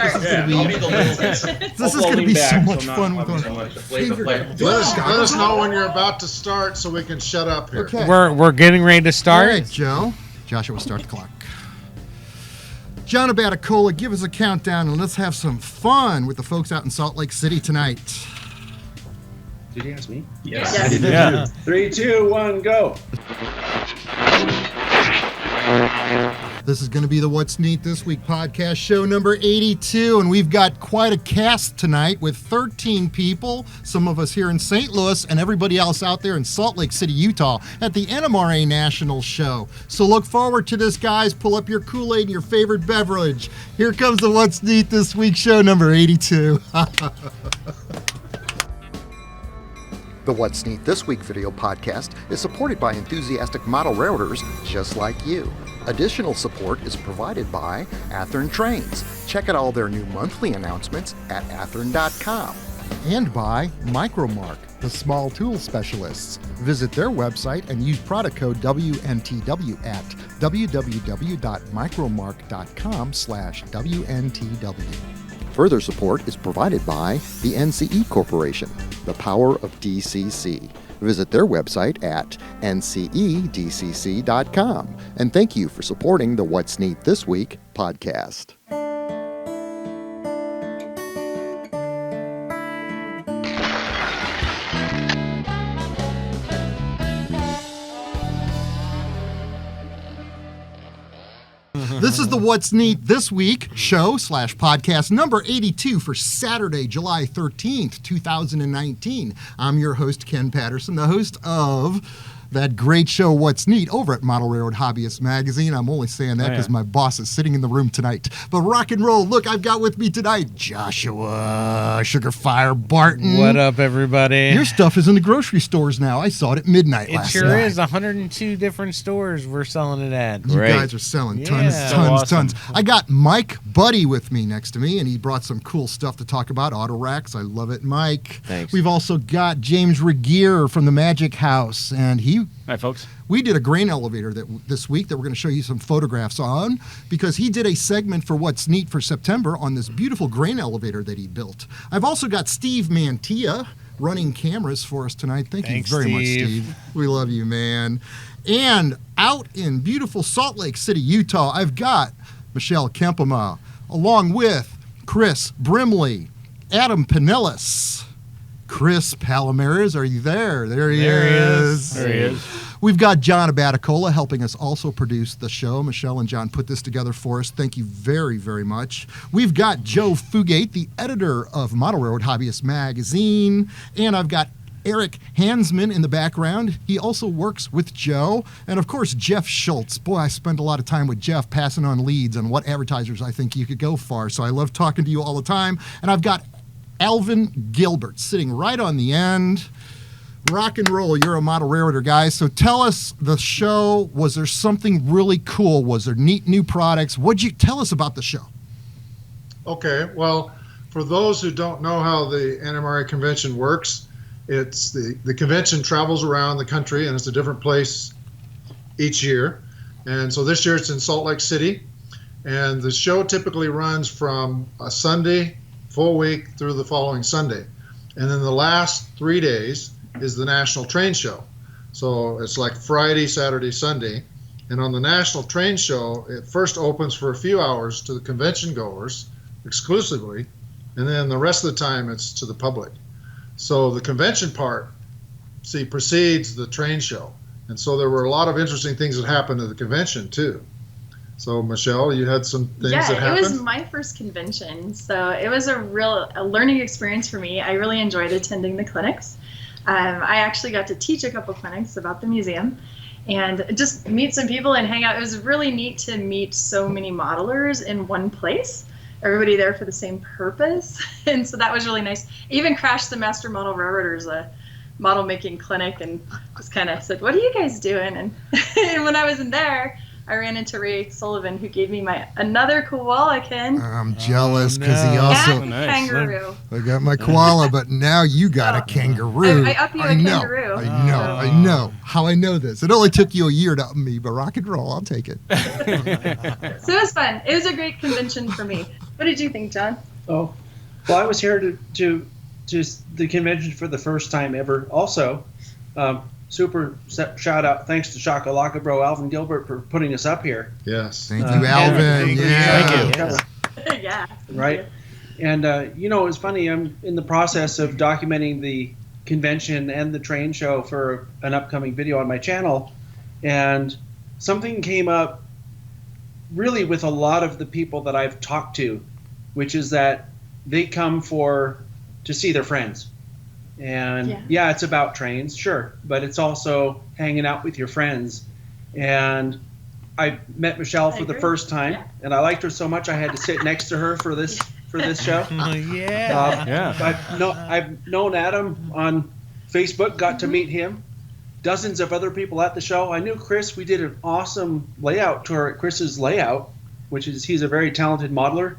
This is going to be so much fun with our favorite. Let us know when you're about to start so we can shut up here. Okay. We're getting ready to start. All right, Joe. Joshua, start the clock. John Abatacola, give us a countdown and let's have some fun with the folks out in Salt Lake City tonight. Did you ask me? Yes. I did. Yeah. 3, 2, 1, go. This is going to be the What's Neat This Week podcast, show number 82, and we've got quite a cast tonight with 13 people, some of us here in St. Louis and everybody else out there in Salt Lake City, Utah at the NMRA National Show. So look forward to this, guys. Pull up your Kool-Aid and your favorite beverage. Here comes the What's Neat This Week, show number 82. The What's Neat This Week video podcast is supported by enthusiastic model railroaders just like you. Additional support is provided by Athearn Trains. Check out all their new monthly announcements at athearn.com. And by Micromark, the small tool specialists. Visit their website and use product code WNTW at www.micromark.com/WNTW. Further support is provided by the NCE Corporation, the power of DCC. Visit their website at ncedcc.com. And thank you for supporting the What's Neat This Week podcast. This is the What's Neat This Week show/podcast number 82 for Saturday, July 13th, 2019. I'm your host, Ken Patterson, the host of that great show, What's Neat, over at Model Railroad Hobbyist Magazine. I'm only saying that because my boss is sitting in the room tonight. But rock and roll, look, I've got with me tonight Joshua Sugarfire Barton. What up, everybody? Your stuff is in the grocery stores now. I saw it at midnight last night. It sure is. 102 different stores we're selling it at. You guys are selling tons. I got Mike Budde with me next to me, and he brought some cool stuff to talk about, auto racks. I love it, Mike. Thanks. We've also got James Regier from the Magic House, and Hi, folks. we did a grain elevator this week that we're going to show you some photographs on, because he did a segment for What's Neat for September on this beautiful grain elevator that he built. I've also got Steve Mantia running cameras for us tonight. Thank you very much, Steve. We love you, man. And out in beautiful Salt Lake City, Utah, I've got Michelle Kempema, along with Chris Brimley, Adam Pinales, Chris Palomarez. Are you there? There he is. There he is. We've got John Abatacola helping us also produce the show. Michelle and John put this together for us. Thank you very, very much. We've got Joe Fugate, the editor of Model Railroad Hobbyist Magazine. And I've got Eric Hansmann in the background. He also works with Joe. And of course, Jeff Schultz. Boy, I spend a lot of time with Jeff passing on leads on what advertisers I think you could go for. So I love talking to you all the time. And I've got Alvin Gilbert sitting right on the end. Rock and roll. You're a model railroader, guys. So tell us the show. Was there something really cool? Was there neat new products? What'd you tell us about the show? Okay, well, for those who don't know how the NMRA convention works, it's the convention travels around the country, and it's a different place each year. And so this year it's in Salt Lake City, and the show typically runs from a Sunday full week through the following Sunday. And then the last 3 days is the National Train Show. So it's like Friday, Saturday, Sunday. And on the National Train Show, it first opens for a few hours to the convention goers exclusively, and then the rest of the time it's to the public. So the convention part, precedes the train show. And so there were a lot of interesting things that happened at the convention too. So Michelle, you had some things that happened? Yeah, it was my first convention, so it was a learning experience for me. I really enjoyed attending the clinics. I actually got to teach a couple clinics about the museum and just meet some people and hang out. It was really neat to meet so many modelers in one place, everybody there for the same purpose. And so that was really nice. I even crashed the Master Model Railroaders model making clinic and just kind of said, what are you guys doing? And when I was in there, I ran into Ray Sullivan, who gave me another koala, Ken. I'm jealous because he also... kangaroo. I got my koala, but now you got a kangaroo. I up you a kangaroo. I know. How I know this. It only took you a year to up me, but rock and roll, I'll take it. So it was fun. It was a great convention for me. What did you think, John? Oh, well, I was here to the convention for the first time ever. Also, super shout out, thanks to Shakalaka Bro Alvin Gilbert for putting us up here. Yes. Thank you, Alvin. Thank you. Yeah. Right. And it's funny. I'm in the process of documenting the convention and the train show for an upcoming video on my channel, and something came up really with a lot of the people that I've talked to, which is that they come to see their friends. And yeah, it's about trains, sure, but it's also hanging out with your friends. And I met Michelle for the first time, and I liked her so much I had to sit next to her for this show. I've known Adam on Facebook, got to meet him, dozens of other people at the show. I knew Chris. We did an awesome layout tour at Chris's layout, he's a very talented modeler.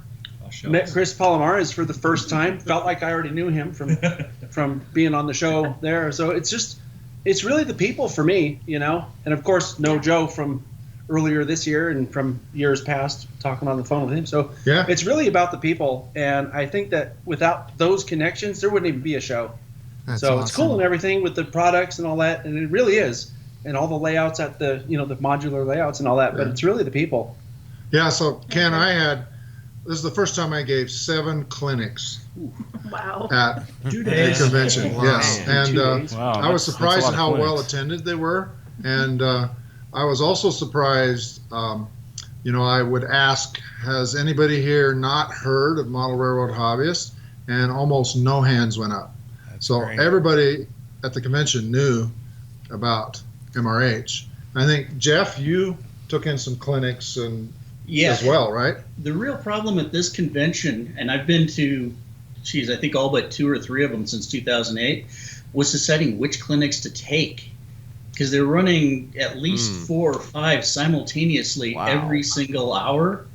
Met Chris Palomarez for the first time. Felt like I already knew him from being on the show there. So it's really the people for me, and of course know Joe from earlier this year and from years past, talking on the phone with him. So it's really about the people, and I think that without those connections, there wouldn't even be a show. That's awesome. It's cool and everything with the products and all that, and it really is, and all the layouts at the the modular layouts and all that. But it's really the people. Yeah. So Ken, this is the first time I gave 7 clinics. Wow. At 2 days. the convention. Wow. Yes, and Wow, I was surprised at how well clinics. attended they were, and I was also surprised. I would ask, has anybody here not heard of Model Railroad Hobbyist? And almost no hands went up. So great. everybody at the convention knew about MRH. I think Jeff, you took in some clinics and as well, right? The real problem at this convention, and I've been to, I think all but 2 or 3 of them since 2008, was deciding which clinics to take. Because they're running at least 4 or 5 simultaneously every single hour.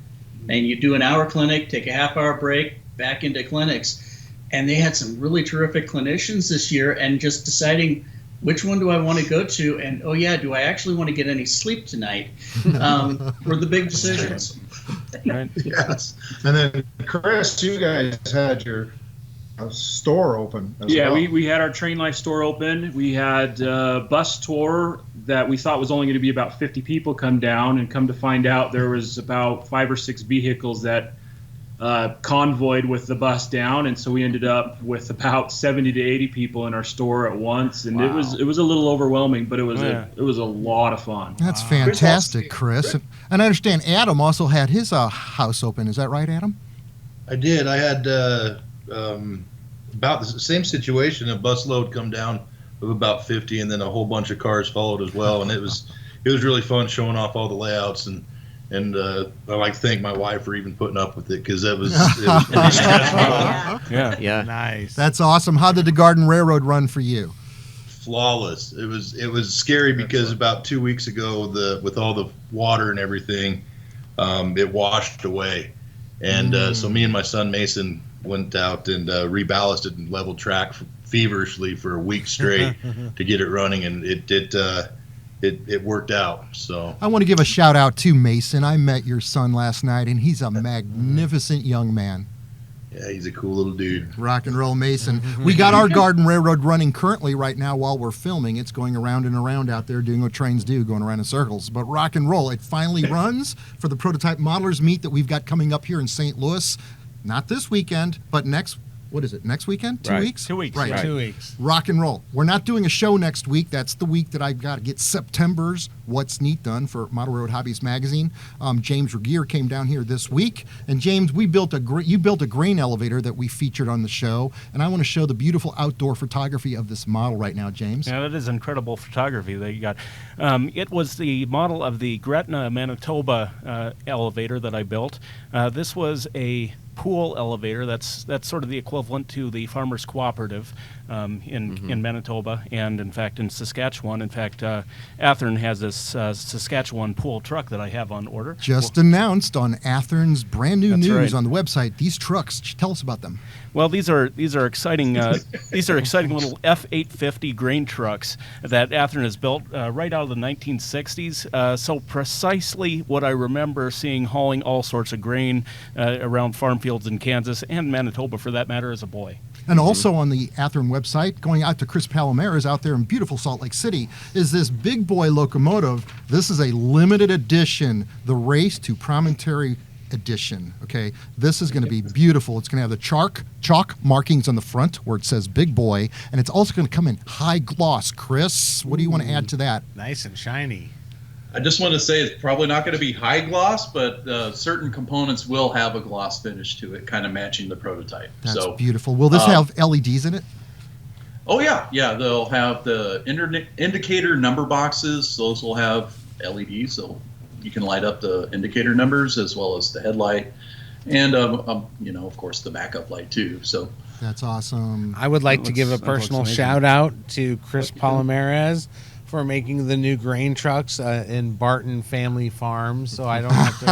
And you do an hour clinic, take a half-hour break, back into clinics. And they had some really terrific clinicians this year, and just deciding which one do I want to go to, and do I actually want to get any sleep tonight, were the big decisions. Right. Yes. And then Chris, you guys had your store open as well. We had our Train Life store open. We had a bus tour that we thought was only going to be about 50 people come down, and come to find out there was about 5 or 6 vehicles that convoyed with the bus down, and so we ended up with about 70 to 80 people in our store at once, and it was a little overwhelming, but it was a lot of fun. That's fantastic, Chris. And I understand Adam also had his house open. Is that right, Adam? I did. I had about the same situation. A bus load come down of about 50, and then a whole bunch of cars followed as well, and it was really fun showing off all the layouts, and I like to thank my wife for even putting up with it, because it was pretty stressful. Yeah. Nice. That's awesome. How did the Garden Railroad run for you? Flawless. It was scary because about 2 weeks ago, with all the water and everything, it washed away, and so me and my son Mason went out and reballasted and leveled track feverishly for a week straight to get it running, and it worked out. So I want to give a shout out to Mason. I met your son last night, and he's a magnificent young man. Yeah, he's a cool little dude. Rock and roll, Mason. We got our Garden Railroad running currently right now while we're filming. It's going around and around out there doing what trains do, going around in circles. But rock and roll, it finally runs for the Prototype Modelers Meet that we've got coming up here in St. Louis. Not this weekend, but next weekend? 2 weeks? 2 weeks. Right. 2 weeks. Rock and roll. We're not doing a show next week. That's the week that I've got to get September's What's Neat done for Model Railroad Hobbyist magazine. James Regier came down here this week, and James, you built a grain elevator that we featured on the show, and I want to show the beautiful outdoor photography of this model right now, James. Yeah, that is incredible photography that you got. It was the model of the Gretna, Manitoba elevator that I built. This was a pool elevator. That's sort of the equivalent to the Farmers Cooperative in Manitoba, and in fact in Saskatchewan. In fact, Athearn has this Saskatchewan pool truck that I have on order. Just announced on Athearn's brand new news right. on the website. These trucks, tell us about them. Well, these are exciting these are exciting little F-850 grain trucks that Athearn has built right out of the 1960s. So precisely what I remember seeing hauling all sorts of grain around farm fields cornfields in Kansas and Manitoba, for that matter, as a boy. And also on the Athearn website, going out to Chris Palomarez out there in beautiful Salt Lake City, is this big boy locomotive. This is a limited edition, the Race to Promontory edition. Okay, this is going to be beautiful. It's going to have the chalk markings on the front where it says big boy, and it's also going to come in high gloss. Chris, what do you want to add to that? Nice and shiny. I just want to say it's probably not going to be high gloss, but certain components will have a gloss finish to it, kind of matching the prototype. That's beautiful. Will this have LEDs in it? Oh yeah, they'll have the indicator number boxes. Those will have LEDs, so you can light up the indicator numbers as well as the headlight, and of course the backup light too. So that's awesome. I would like to give a personal shout out to Chris Palomarez for making the new grain trucks in Barton Family Farms, so I don't have to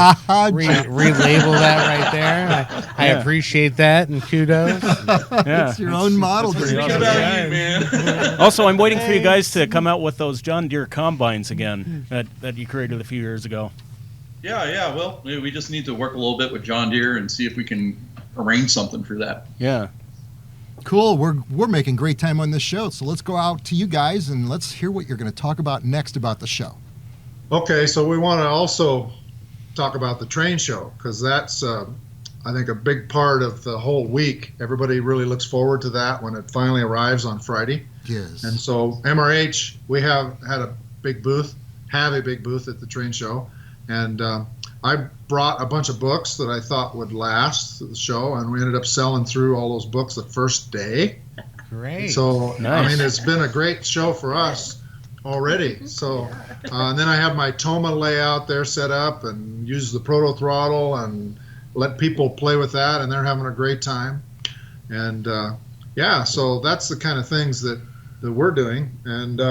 relabel that right there. I appreciate that, and kudos. Yeah, it's your own model. Pretty awesome. You, man. Also, I'm waiting for you guys to come out with those John Deere combines again that you created a few years ago. Yeah. Well, we just need to work a little bit with John Deere and see if we can arrange something for that. Yeah. Cool. We're making great time on this show, so let's go out to you guys and let's hear what you're going to talk about next about the show. Okay, so we want to also talk about the train show, because that's, I think, a big part of the whole week. Everybody really looks forward to that when it finally arrives on Friday. Yes. And so MRH, we have a big booth at the train show, and I brought a bunch of books that I thought would last the show, and we ended up selling through all those books the first day. Great. So, Nice. I mean, it's been a great show for us already. So, and then I have my Toma layout there set up and use the proto throttle and let people play with that, and they're having a great time. And so that's the kind of things that we're doing. And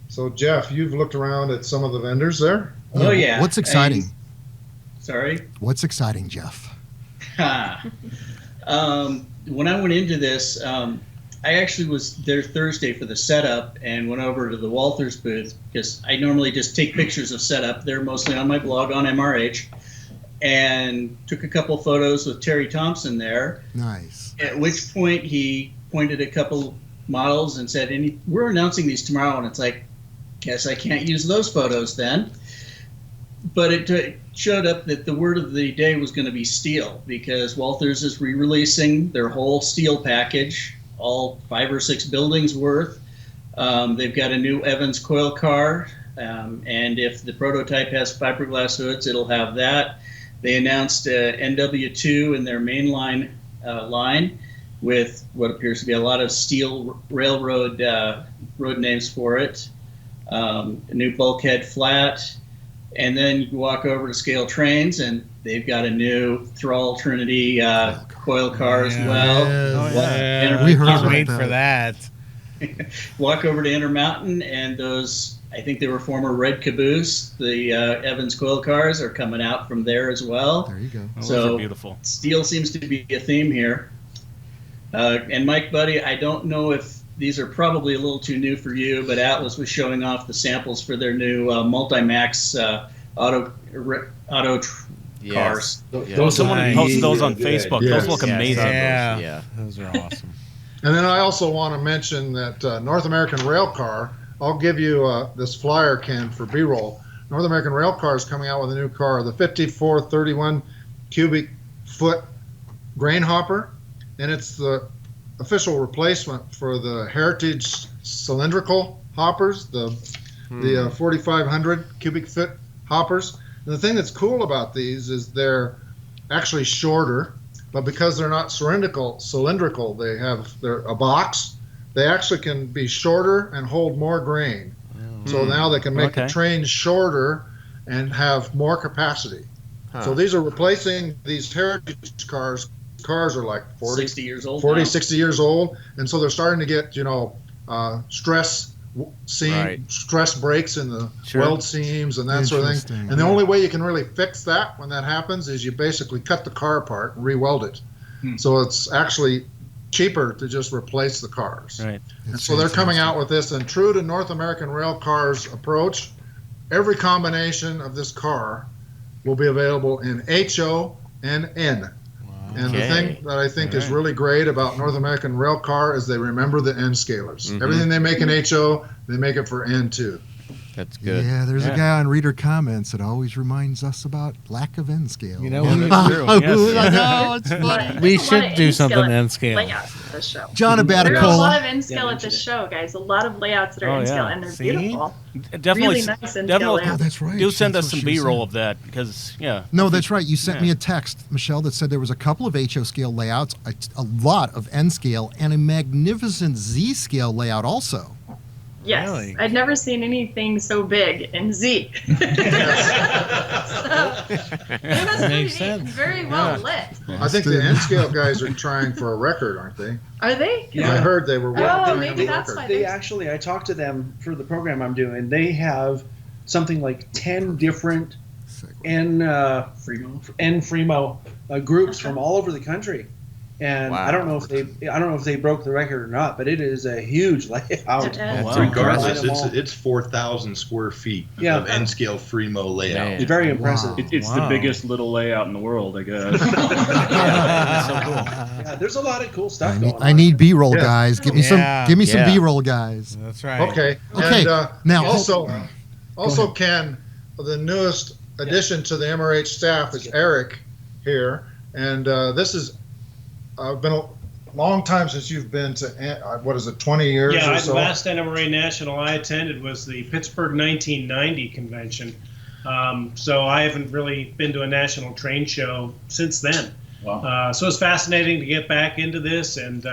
so, Jeff, you've looked around at some of the vendors there. Oh yeah. What's exciting? Sorry? What's exciting, Jeff? When I went into this, I actually was there Thursday for the setup and went over to the Walthers booth, because I normally just take pictures of setup. They're mostly on my blog on MRH, and took a couple photos with Terry Thompson there. Nice. At which point he pointed a couple models and said, we're announcing these tomorrow. And it's like, guess I can't use those photos then. But it showed up that the word of the day was going to be steel, because Walthers is re-releasing their whole steel package, all 5 or 6 buildings worth. They've got a new Evans coil car, and if the prototype has fiberglass hoods, it'll have that. They announced NW2 in their mainline line with what appears to be a lot of steel railroad road names for it. A new bulkhead flat. And then you walk over to Scale Trains, and they've got a new Thrall Trinity coil car as well. Yeah. We heard Can't about wait that. for that. Walk over to Intermountain, and those, I think they were former Red Caboose, the Evans coil cars are coming out from there as well. There you go. Oh, those So are beautiful. steel seems to be a theme here. And Mike, buddy, I don't know if these are probably a little too new for you, but Atlas was showing off the samples for their new Multimax auto cars. Someone posted those on Facebook. Yes. Those look amazing. Yeah, those are awesome. And then I also want to mention that North American Rail Car, I'll give you this flyer, Ken, for B-roll. North American Rail Car is coming out with a new car, the 5431 cubic foot grain hopper, and it's the official replacement for the Heritage cylindrical hoppers, the 4500 cubic foot hoppers. And the thing that's cool about these is they're actually shorter, but because they're not cylindrical, they're a box. They actually can be shorter and hold more grain. So now they can make the train shorter and have more capacity. So these are replacing these Heritage cars. Cars are like 60 years old 40, now. 60 years old. And so they're starting to get, stress breaks in the weld seams and that sort of thing. And the only way you can really fix that when that happens is you basically cut the car apart and re-weld it. So it's actually cheaper to just replace the cars. Right. And so they're coming out with this, and true to North American Rail Car's approach, every combination of this car will be available in HO and N. And the thing that I think is really great about North American Rail Car is they remember the N scalars. Everything they make in HO, they make it for N too. That's good. Yeah, there's a guy on reader comments that always reminds us about lack of N scale. You know, it's funny. We should do something N scale. Layouts at this show. John There's a Abatacola. lot of N scale at this show, guys. A lot of layouts that are N scale, and they're beautiful. Definitely, really nice N scale layouts. Oh, that's right. Do send That's us what some she was B-roll saying. of that because No, that's right. You sent me a text, Michelle, that said there was a couple of HO scale layouts, a lot of N scale, and a magnificent Z scale layout also. Yes, Really? I'd never seen anything so big in Z. So, it was pretty Makes neat, sense. very well lit. I think the N scale guys are trying for a record, aren't they? Are they? Yeah. I heard they were trying maybe for a that's record. why. They actually, I talked to them for the program I'm doing. They have something like 10 different N Fremo groups from all over the country, and I don't know if they broke the record or not, but it is a huge layout. Regardless, it's 4,000 square feet of N scale Fremo layout. It's very impressive. It's the biggest little layout in the world, I guess. That's so cool. Yeah, there's a lot of cool stuff going on. I need B-roll, Yeah. guys. Give me some B-roll, guys. That's right. Okay. Okay, And now- also Ken, the newest addition to the MRH staff is Eric here, and this is been a long time since you've been to what is it, 20 years or Yeah, so? the last NMRA National I attended was the Pittsburgh 1990 convention. So I haven't really been to a national train show since then. Wow. So it's fascinating to get back into this and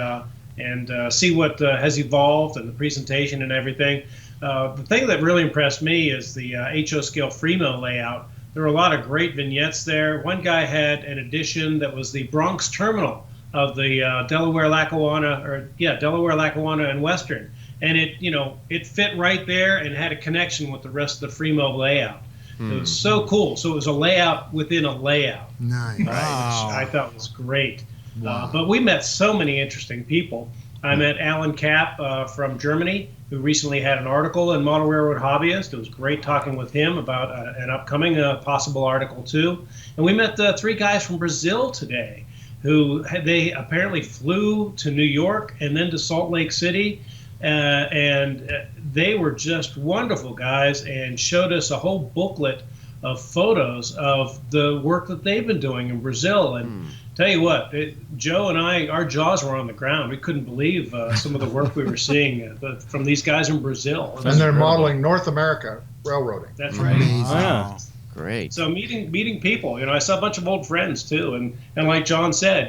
see what has evolved and the presentation and everything. The thing that really impressed me is the HO scale Fremo layout. There were a lot of great vignettes there. One guy had an edition that was the Bronx Terminal of the Delaware, Lackawanna and Western, and it fit right there and had a connection with the rest of the Fremo layout. It was so cool. So it was a layout within a layout. Nice. Which I thought was great. But we met so many interesting people. I met Alan Kapp from Germany, who recently had an article in Model Railroad Hobbyist. It was great talking with him about an upcoming possible article too. And we met three guys from Brazil today, who they apparently flew to New York and then to Salt Lake City. And they were just wonderful guys and showed us a whole booklet of photos of the work that they've been doing in Brazil. And tell you what, Joe and I, our jaws were on the ground. We couldn't believe some of the work we were seeing from these guys in Brazil. And they're modeling North America railroading. That's right. Wow. Great. So meeting people, I saw a bunch of old friends too, and like John said,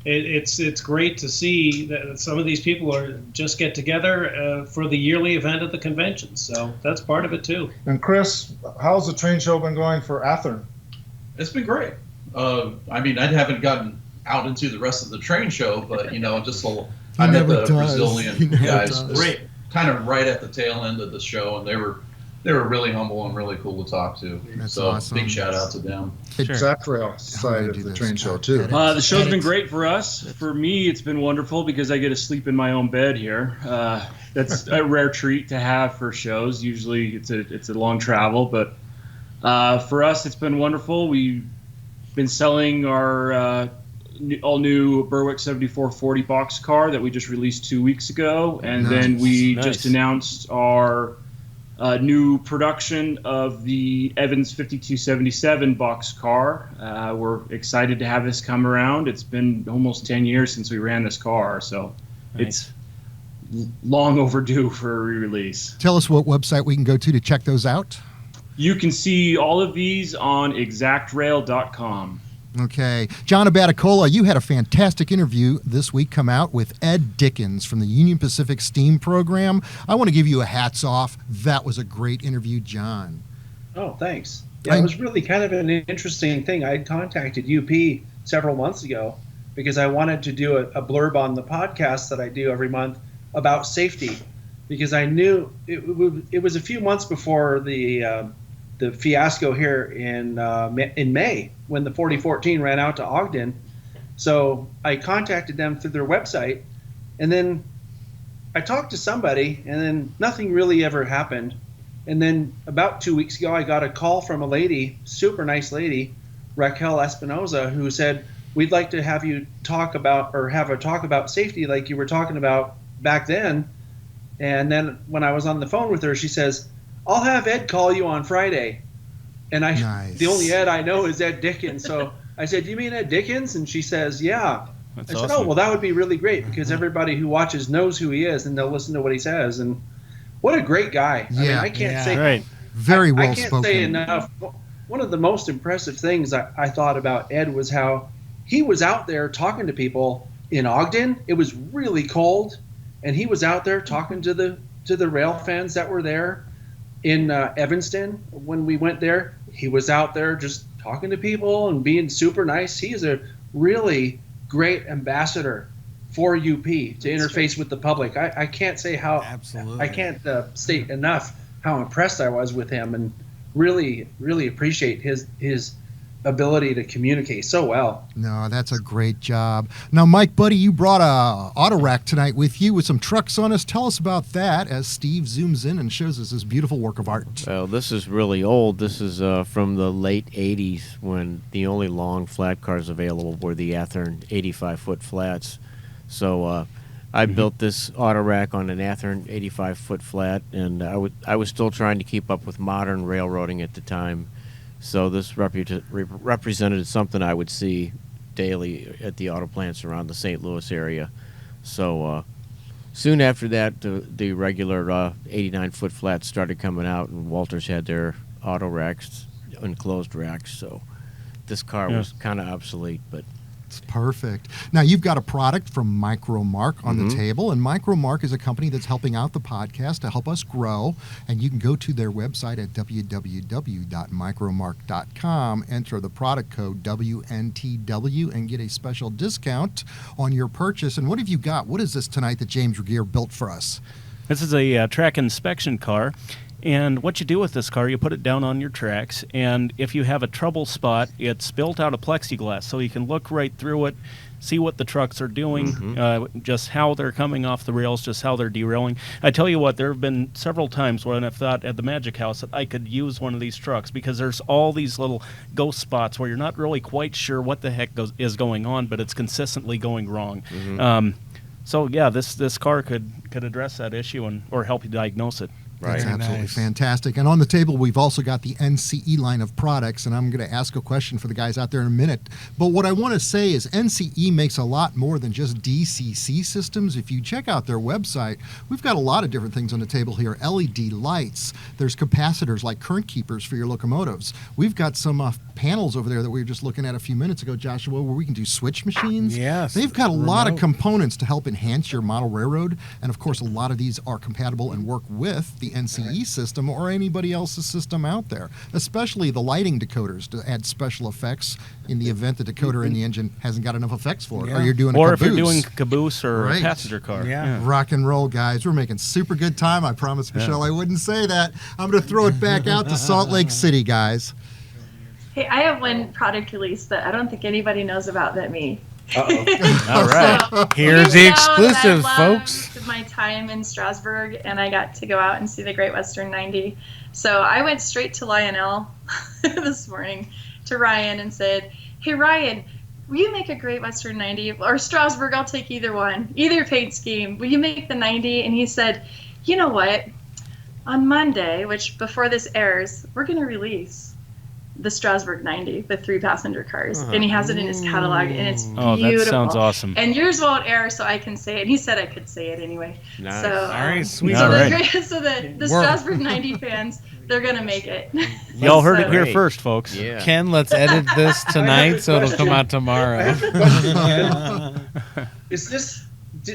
it's great to see that some of these people are just get together for the yearly event at the convention. So that's part of it too. And Chris, how's the train show been going for Athearn? It's been great. I haven't gotten out into the rest of the train show, but just a little. I met the Brazilian guys kind of right at the tail end of the show, and they were really humble and really cool to talk to. That's so awesome. big shout out to them. Zach Rail side of the train show too. The show's been great for us. For me, it's been wonderful because I get to sleep in my own bed here. That's a rare treat to have for shows. Usually, it's a long travel, but for us, it's been wonderful. We've been selling our all new Berwick 7440 box car that we just released 2 weeks ago, and then we just announced our new production of the Evans 5277 box car. We're excited to have this come around. It's been almost 10 years since we ran this car, so it's long overdue for a re-release. Tell us what website we can go to check those out. You can see all of these on exactrail.com. Okay. John Abatacola, you had a fantastic interview this week come out with Ed Dickens from the Union Pacific Steam Program. I want to give you a hats off. That was a great interview, John. Oh, thanks. Yeah, it was really kind of an interesting thing. I contacted UP several months ago because I wanted to do a blurb on the podcast that I do every month about safety, because I knew it was a few months before the fiasco here in May when the 4014 ran out to Ogden. So I contacted them through their website, and then I talked to somebody, and then nothing really ever happened. And then about 2 weeks ago, I got a call from a lady, super nice lady, Raquel Espinoza, who said, we'd like to have you talk about safety like you were talking about back then. And then when I was on the phone with her, she says, I'll have Ed call you on Friday. And the only Ed I know is Ed Dickens. So I said, you mean Ed Dickens? And she says, yeah. That's I said, awesome. oh, well, that would be really great because everybody who watches knows who he is and they'll listen to what he says. And what a great guy. Yeah. I mean, I can't say Right. Very well I can't spoken. say enough. One of the most impressive things I thought about Ed was how he was out there talking to people in Ogden. It was really cold, and he was out there talking to the rail fans that were there. In Evanston, when we went there, he was out there just talking to people and being super nice. He is a really great ambassador for UP to interface with the public. I can't say how. Absolutely. I can't state enough how impressed I was with him, and really, really appreciate his ability to communicate so well. No, that's a great job. Now, Mike, buddy, you brought a auto rack tonight with you with some trucks on us. Tell us about that as Steve zooms in and shows us this beautiful work of art. Well, this is really old. This is from the late 80s when the only long flat cars available were the Athearn 85-foot flats. So I built this auto rack on an Athearn 85-foot flat, and I was still trying to keep up with modern railroading at the time. So this represented something I would see daily at the auto plants around the St. Louis area. So soon after that, the regular 89-foot flats started coming out, and Walters had their auto racks, enclosed racks. So this car was kind of obsolete, but It's perfect. Now, you've got a product from Micromark on the table, and Micromark is a company that's helping out the podcast to help us grow, and you can go to their website at www.micromark.com, enter the product code WNTW, and get a special discount on your purchase. And what have you got? What is this tonight that James Regier built for us? This is a track inspection car. And what you do with this car, you put it down on your tracks, and if you have a trouble spot, it's built out of plexiglass, so you can look right through it, see what the trucks are doing, just how they're coming off the rails, just how they're derailing. I tell you what, there have been several times when I've thought at the Magic House that I could use one of these trucks, because there's all these little ghost spots where you're not really quite sure what the heck is going on, but it's consistently going wrong. So yeah, this car could address that issue or help you diagnose it. That's Right. absolutely fantastic. And on the table, we've also got the NCE line of products, and I'm going to ask a question for the guys out there in a minute. But what I want to say is NCE makes a lot more than just DCC systems. If you check out their website, we've got a lot of different things on the table here. LED lights, there's capacitors like current keepers for your locomotives. We've got some panels over there that we were just looking at a few minutes ago, Joshua, where we can do switch machines. Yes. They've got a lot of components to help enhance your model railroad, and of course a lot of these are compatible and work with the NCE system or anybody else's system out there, especially the lighting decoders to add special effects in the event the decoder in the engine hasn't got enough effects for it, or you're doing a Or caboose. if you're doing caboose or a passenger car. Rock and roll, guys. We're making super good time. I promised Michelle I wouldn't say that. I'm going to throw it back out to Salt Lake City, guys. Hey, I have one product release that I don't think anybody knows about but me. All right. Here's the exclusive, folks. My time in Strasbourg, and I got to go out and see the Great Western 90. So I went straight to Lionel this morning to Ryan and said, "Hey Ryan, will you make a Great Western 90 or Strasbourg? I'll take either one, either paint scheme. Will you make the 90?" And he said, "You know what? On Monday, which before this airs, we're going to release the Strasbourg 90, the 3-passenger cars," and he has it in his catalog, and it's beautiful. Oh, that sounds awesome. And yours won't air, so I can say it. And he said I could say it anyway. Nice. So, All right, sweet. So, All right. the Strasbourg 90 fans, they're gonna make it. Y'all heard it here Great. first, folks. Yeah. Ken, let's edit this tonight so it'll come out tomorrow.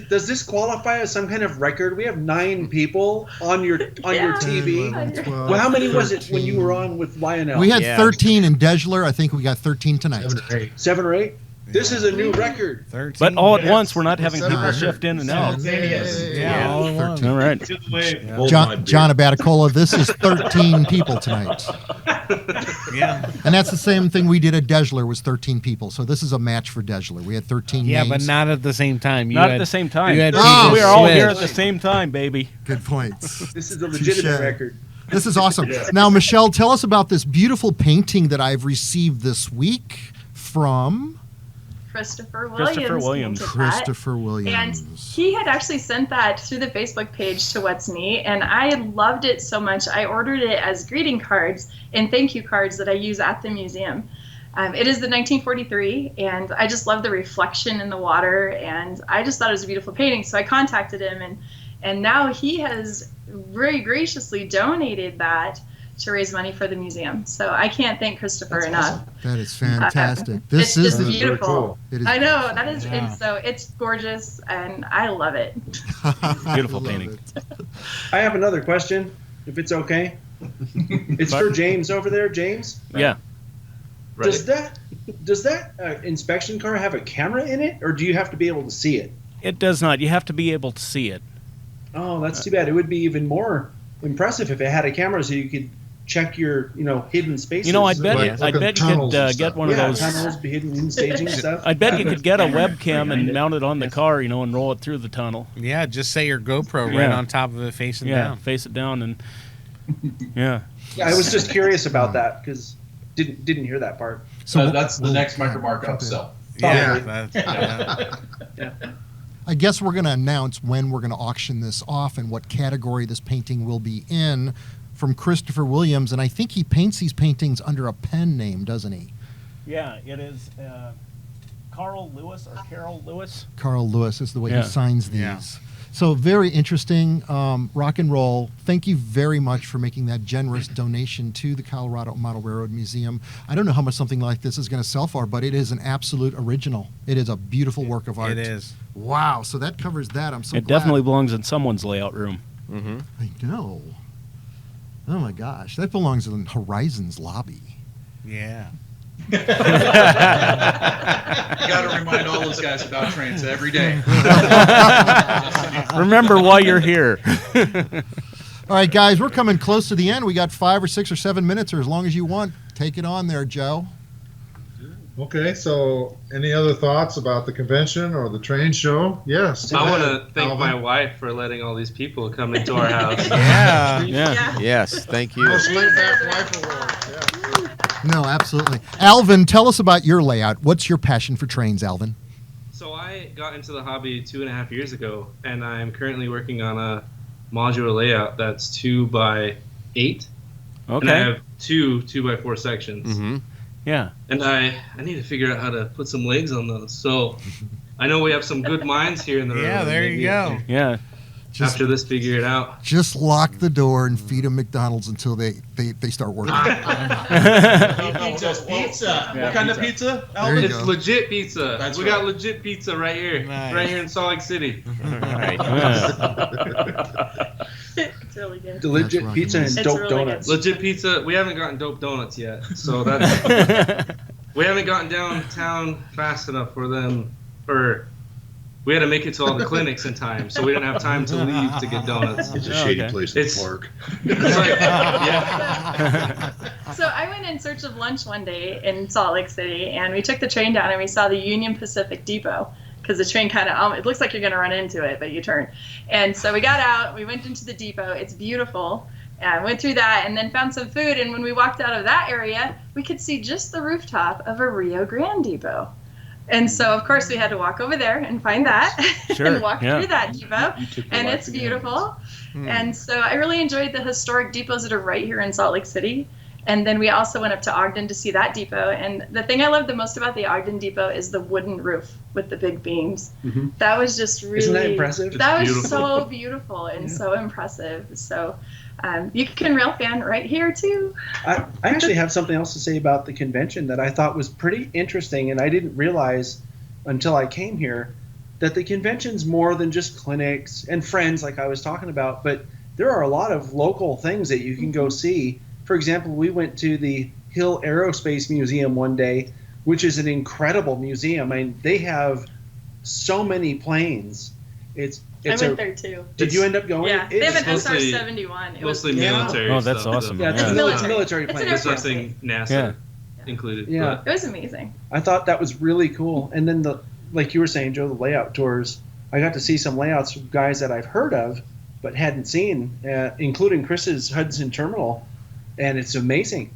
Does this qualify as some kind of record? We have 9 people on your TV. 12, Well, how many was it 13. when you were on with Lionel? We had Yeah. 13 in Deshler. I think we got 13 tonight. 7 or 8. This is a new record. 13. But all at once, we're not having people shift in and out. Yeah, all at once. All right. John Abatacola, this is 13 people tonight. Yeah. And that's the same thing we did at Deshler was 13 people. So this is a match for Deshler. We had 13 Yeah, names. but not at the same time. Not at the same time. You had Oh, people We are all here switch. at the same time, baby. Good points. This is a legitimate Touche. record. This is awesome. Now, Michelle, tell us about this beautiful painting that I've received this week from Christopher Williams. Christopher Williams. And he had actually sent that through the Facebook page to What's Neat, and I loved it so much. I ordered it as greeting cards and thank you cards that I use at the museum. It is the 1943, and I just love the reflection in the water, and I just thought it was a beautiful painting. So I contacted him, and now he has very graciously donated that to raise money for the museum. So I can't thank Christopher enough. Awesome. That is fantastic. This is beautiful. Cool. It is I know that is. It's gorgeous, and I love it. Beautiful painting. I have another question, if it's okay. It's for James over there. James? Yeah. Right. Does that inspection car have a camera in it, or do you have to be able to see it? It does not. You have to be able to see it. Oh, that's too bad. It would be even more impressive if it had a camera, so you could check your, hidden spaces. I'd bet you could get one of those. Tunnels, hidden staging stuff. I bet you could get a webcam and mount it on the car, and roll it through the tunnel. Yeah, just say your GoPro right on top of it, facing down. Face it down, and yeah. I was just curious about that because didn't hear that part. So that's the next micro markup. So Yeah. I guess we're going to announce when we're going to auction this off and what category this painting will be in from Christopher Williams. And I think he paints these paintings under a pen name, doesn't he? Yeah, it is Carl Lewis or Carol Lewis. Carl Lewis is the way he signs these. Yeah. So very interesting. Rock and roll. Thank you very much for making that generous donation to the Colorado Model Railroad Museum. I don't know how much something like this is going to sell for, but it is an absolute original. It is a beautiful work of art. It is. Wow. So that covers that. I'm so glad. It definitely belongs in someone's layout room. Mm-hmm. I know. Oh my gosh. That belongs in Horizon's lobby. Yeah. you got to remind all those guys about trains every day. Remember why you're here. All right, guys, we're coming close to the end. We got 5 or 6 or 7 minutes, or as long as you want. Take it on there, Joe. Okay, so any other thoughts about the convention or the train show? Yes. I want to thank my wife for letting all these people come into our house. Yeah. Yes, thank you. Most laid-back wife award. Yeah. No, absolutely. Alvin, tell us about your layout. What's your passion for trains, Alvin? So I got into the hobby 2.5 years ago, and I'm currently working on a modular layout that's 2x8. Okay. And I have two 2x4 sections. Mm-hmm. Yeah. And I need to figure out how to put some legs on those. So I know we have some good minds here in the room. Yeah, there you go. Yeah. After this, figure it out. Just lock the door and feed them McDonald's until they start working. Pizza. What kind of pizza? There you It's go. legit pizza. We got legit pizza right here. Nice. Right here in Salt Lake City. Right. It's really good. The legit That's pizza and It's dope really donuts. Legit pizza. We haven't gotten dope donuts yet. So that's... we haven't gotten downtown fast enough for them. We had to make it to all the clinics in time, so we didn't have time to leave to get donuts. It's a shady place in the park. It's like, yeah. So I went in search of lunch one day in Salt Lake City, and we took the train down, and we saw the Union Pacific Depot, because the train kind of, it looks like you're going to run into it, but you turn. And so we got out, we went into the depot. It's beautiful. And went through that and then found some food, and when we walked out of that area, we could see just the rooftop of a Rio Grande depot. And so, of course, we had to walk over there and find that and walk through that depot. And it's beautiful. And so I really enjoyed the historic depots that are right here in Salt Lake City. And then we also went up to Ogden to see that depot. And the thing I loved the most about the Ogden depot is the wooden roof with the big beams. Mm-hmm. That was just really... Isn't that impressive? That was so beautiful and so impressive. So you can rail fan right here, too. I actually have something else to say about the convention that I thought was pretty interesting, and I didn't realize until I came here that the convention's more than just clinics and friends like I was talking about, but there are a lot of local things that you can go see. For example, we went to the Hill Aerospace Museum one day, which is an incredible museum. I mean, they have so many planes. I went there too. Did you end up going? Yeah, they have an SR-71. It was Mostly military. Oh, that's stuff. awesome. Yeah, It's it's military. military It's an plane. Air There's Force nothing NASA Yeah. included. Yeah. It was amazing. I thought that was really cool. And then like you were saying, Joe, the layout tours. I got to see some layouts from guys that I've heard of but hadn't seen, including Chris's Hudson Terminal, and it's amazing.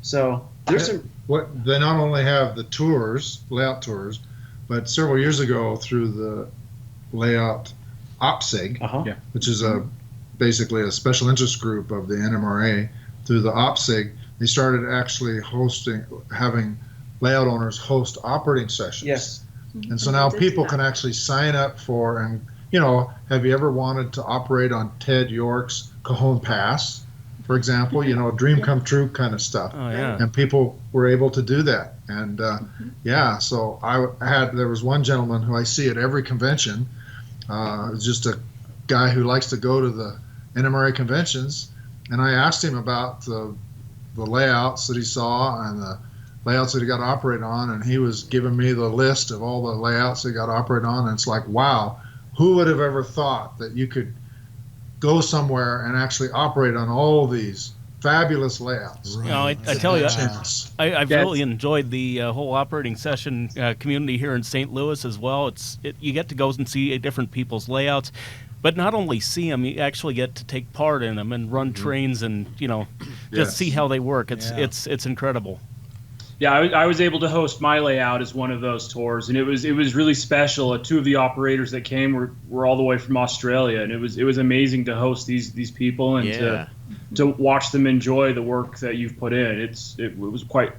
So there's some. They not only have the tours, layout tours, But several years ago, through the layout OPSIG, which is basically a special interest group of the NMRA, through the OPSIG, they started actually having layout owners host operating sessions. Yes. And so now people can actually sign up for, and have you ever wanted to operate on Ted York's Cajon Pass, for example, dream come true kind of stuff. Oh, yeah. And people were able to do that. And so there was one gentleman who I see at every convention, just a guy who likes to go to the NMRA conventions. And I asked him about the layouts that he saw and the layouts that he got to operate on, and he was giving me the list of all the layouts he got to operate on, and it's like, wow, who would have ever thought that you could go somewhere and actually operate on all these fabulous layouts? I tell you, I've really enjoyed the whole operating session community here in St. Louis as well. You get to go and see different people's layouts. But not only see them, you actually get to take part in them and run trains and just see how they work. It's incredible. Yeah, I was able to host my layout as one of those tours, and it was really special. Two of the operators that came were all the way from Australia, and it was amazing to host these people and to watch them enjoy the work that you've put in. It was quite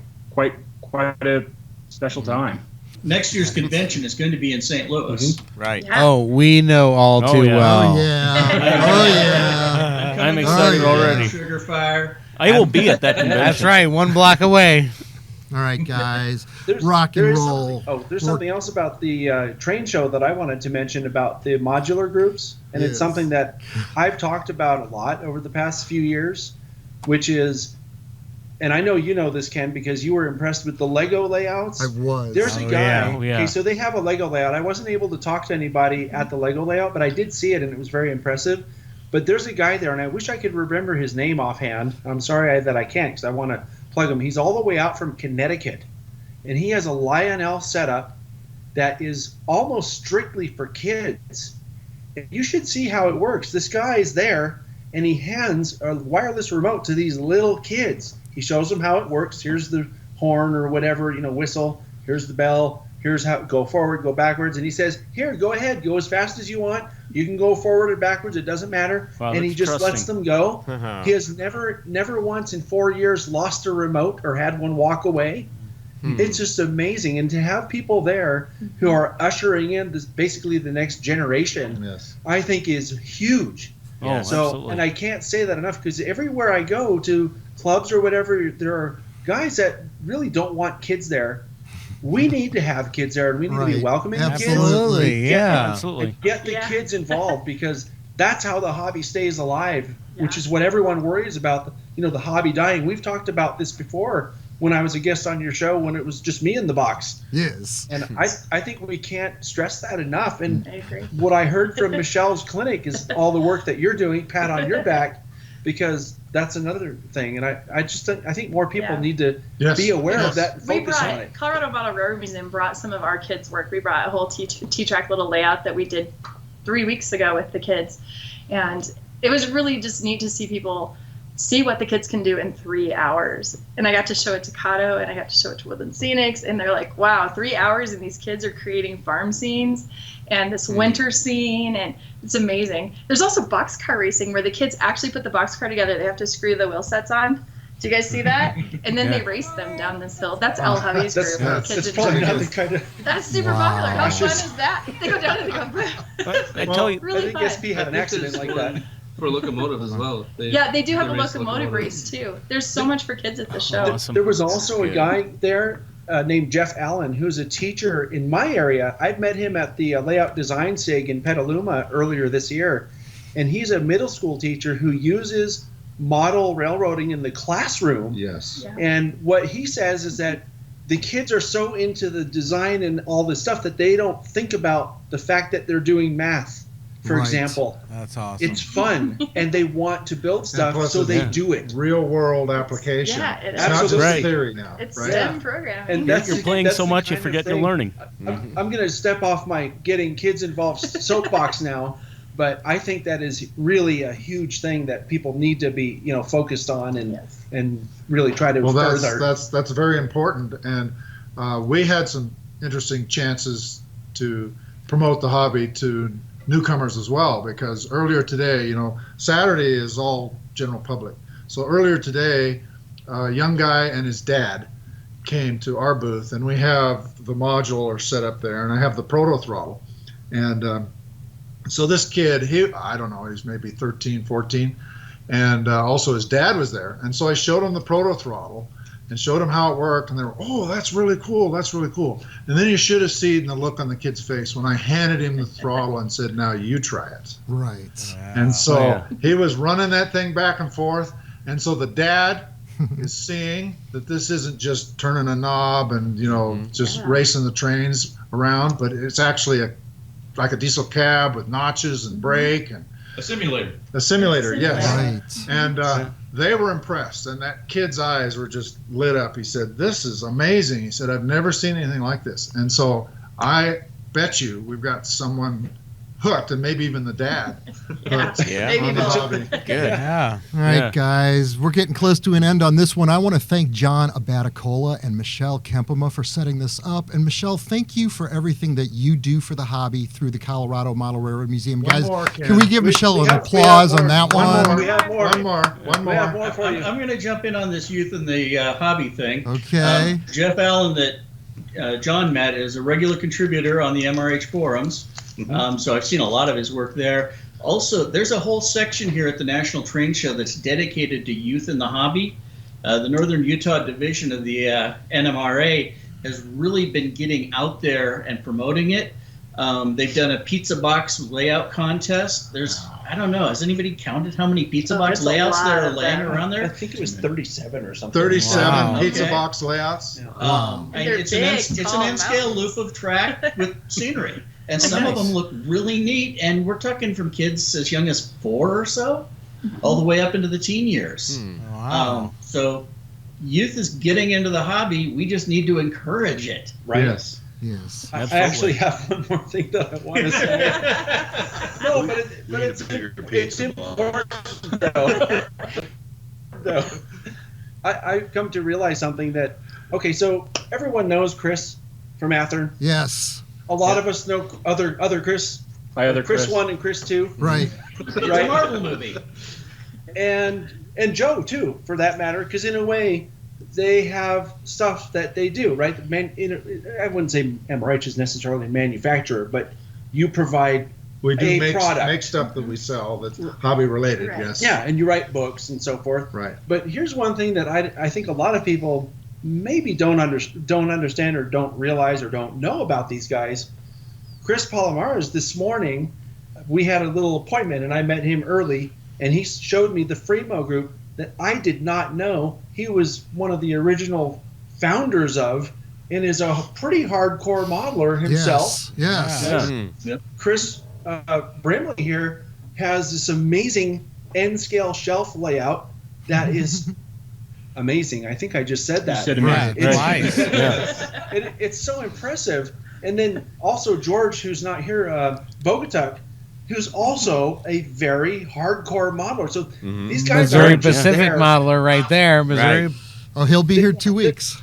a special time. Next year's convention is going to be in St. Louis. Right. Yeah. Oh, we know all too well. Oh, yeah. I'm excited already. Sugar Fire. I will be at that convention. That's right, 1 block away. All right, guys. Rock and roll. There's something else about the train show that I wanted to mention about the modular groups, and it's something that I've talked about a lot over the past few years, which is, and I know you know this, Ken, because you were impressed with the Lego layouts. I was. There's a guy. Yeah. Okay, so they have a Lego layout. I wasn't able to talk to anybody at the Lego layout, but I did see it, and it was very impressive. But there's a guy there, and I wish I could remember his name offhand. I'm sorry that I can't, because I want to plug him. He's all the way out from Connecticut, and he has a Lionel setup that is almost strictly for kids. And you should see how it works. This guy is there, and he hands a wireless remote to these little kids. He shows them how it works. Here's the horn or whatever, whistle. Here's the bell. Here's how go forward, go backwards. And he says, here, go ahead. Go as fast as you want. You can go forward or backwards. It doesn't matter. Wow, and he just lets them go. He has never once in 4 years lost a remote or had one walk away. It's just amazing. And to have people there who are ushering in basically the next generation, I think is huge. Yeah, so, absolutely. and I can't say that enough, because everywhere I go to clubs or whatever, there are guys that really don't want kids there. We need to have kids there, and we need to be welcoming the kids. Absolutely, absolutely. Get the kids involved, because that's how the hobby stays alive, which is what everyone worries about, the hobby dying. We've talked about this before when I was a guest on your show, when it was just me in the box. Yes. And I think we can't stress that enough. And I agree. what I heard from Michelle's clinic is all the work that you're doing, pat on your back, because that's another thing. And I think more people need to be aware of that and focus on it. Colorado Model Railroad Museum brought some of our kids' work. We brought a whole T-track little layout that we did 3 weeks ago with the kids. And it was really just neat to see people see what the kids can do in 3 hours. And I got to show it to Cato, and I got to show it to Woodland Scenics, and they're like, wow, 3 hours, and these kids are creating farm scenes and this winter scene, and it's amazing. There's also boxcar racing, where the kids actually put the boxcar together. They have to screw the wheel sets on. Do you guys see that? And then they race them down this hill. That's El Javi's group. That's probably not the kind of... That's super popular. How fun is that? They go down and they go, I tell you, really I think fun. SP had an accident like that. For locomotive as well. They do have a locomotive race too. There's so much for kids at the show. Awesome. There was also a guy there named Jeff Allen, who's a teacher in my area. I've met him at the Layout Design SIG in Petaluma earlier this year, and he's a middle school teacher who uses model railroading in the classroom. Yes. Yeah. And what he says is that the kids are so into the design and all this stuff that they don't think about the fact that they're doing math, for example. That's awesome. It's fun, and they want to build stuff, so they do it. Real world application. Yeah, it is. It's not just Absolutely. theory now. It's right? STEM programming. And you're playing so the much you kind of forget you're thing- learning. I'm going to step off my getting kids involved soapbox now, but I think that is really a huge thing that people need to be, focused on and really try to Well, further. that's very important. And we had some interesting chances to promote the hobby to newcomers as well, because earlier today, Saturday is all general public. So earlier today, a young guy and his dad came to our booth, and we have the modular set up there, and I have the proto throttle. And so this kid, I don't know, he's maybe 13, 14, and also his dad was there. And so I showed him the proto throttle and showed him how it worked, and they were, oh, that's really cool, that's really cool. And then you should have seen the look on the kid's face when I handed him the throttle and said, now you try it. Right. And so he was running that thing back and forth, and so the dad is seeing that this isn't just turning a knob and just racing the trains around, but it's actually like a diesel cab with notches and brake and a simulator. Yes. Right. And they were impressed, and that kid's eyes were just lit up. He said, "This is amazing." He said, "I've never seen anything like this." And so I bet you we've got someone hooked, and maybe even the dad. Maybe on the hobby. Good. Yeah. All right, guys, we're getting close to an end on this one. I want to thank John Abatacola and Michelle Kempema for setting this up. And Michelle, thank you for everything that you do for the hobby through the Colorado Model Railroad Museum. One Guys, more, can we give Michelle an applause on that one? We have more. One more. I'm going to jump in on this youth in the hobby thing. Okay. Jeff Allen, that John met, is a regular contributor on the MRH forums. So I've seen a lot of his work there. Also, there's a whole section here at the National Train Show that's dedicated to youth in the hobby. The Northern Utah division of the NMRA has really been getting out there and promoting it. They've done a pizza box layout contest. I don't know, has anybody counted how many pizza box layouts there are laying around there? I think it was 37 or something. 37 pizza box layouts. It's an N-scale loop of track with scenery. And some of them look really neat, and we're talking from kids as young as 4 or so, all the way up into the teen years. Wow. So youth is getting into the hobby. We just need to encourage it. Right. Yes. I actually have one more thing that I want to say. No, but it's important though. I've come to realize something that, okay, so everyone knows Chris from Athern. Yes. A lot of us know other Chris. Chris 1 and Chris 2. Right. It's a Marvel movie. And Joe too, for that matter, because in a way they have stuff that they do, right? I wouldn't say MRH is necessarily a manufacturer, but you provide We do product. make stuff that we sell that's hobby related. Right. Yes. Yeah, and you write books and so forth. Right. But here's one thing that I think a lot of people maybe don't understand or don't realize or don't know about these guys. Chris Palomarez, this morning, we had a little appointment, and I met him early, and he showed me the Fremo group that I did not know he was one of the original founders of, and is a pretty hardcore modeler himself. Yes. Chris Brimley here has this amazing N-scale shelf layout that is amazing. I think I just said that. You said amazing. Right. It's so impressive. And then also George, who's not here, Bogatuk, who's also a very hardcore modeler. So these guys Missouri are Pacific modeler right there. Missouri. Right. Oh, he'll be here 2 weeks.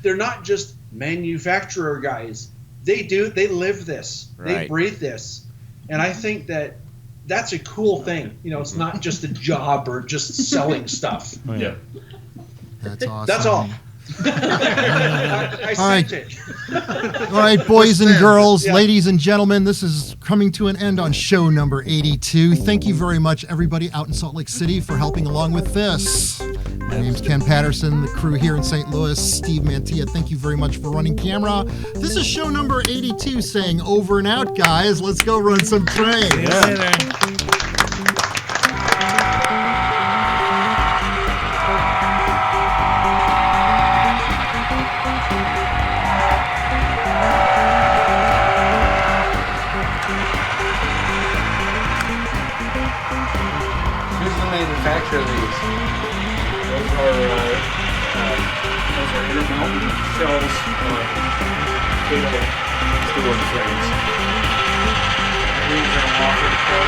They're not just manufacturer guys. They live this. They Right. breathe this. And I think that's a cool thing. It's not just a job or just selling stuff. Yeah. That's awesome. That's all. I All right. sent it. All right, boys and girls, ladies and gentlemen, this is coming to an end on show number 82. Thank you very much, everybody out in Salt Lake City, for helping along with this. My name's Ken Patterson, the crew here in St. Louis, Steve Mantia. Thank you very much for running camera. This is show number 82 saying over and out, guys. Let's go run some trains. Who's the manufacturer of these? Those are Intermountain shells cable steel trains. These are Walker Pro.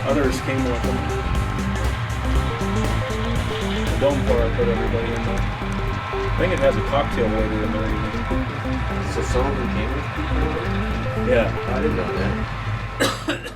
others came with them. The dome bar put everybody in there. I think it has a cocktail waiter in there even. So some of them came with people? Yeah. I didn't know that.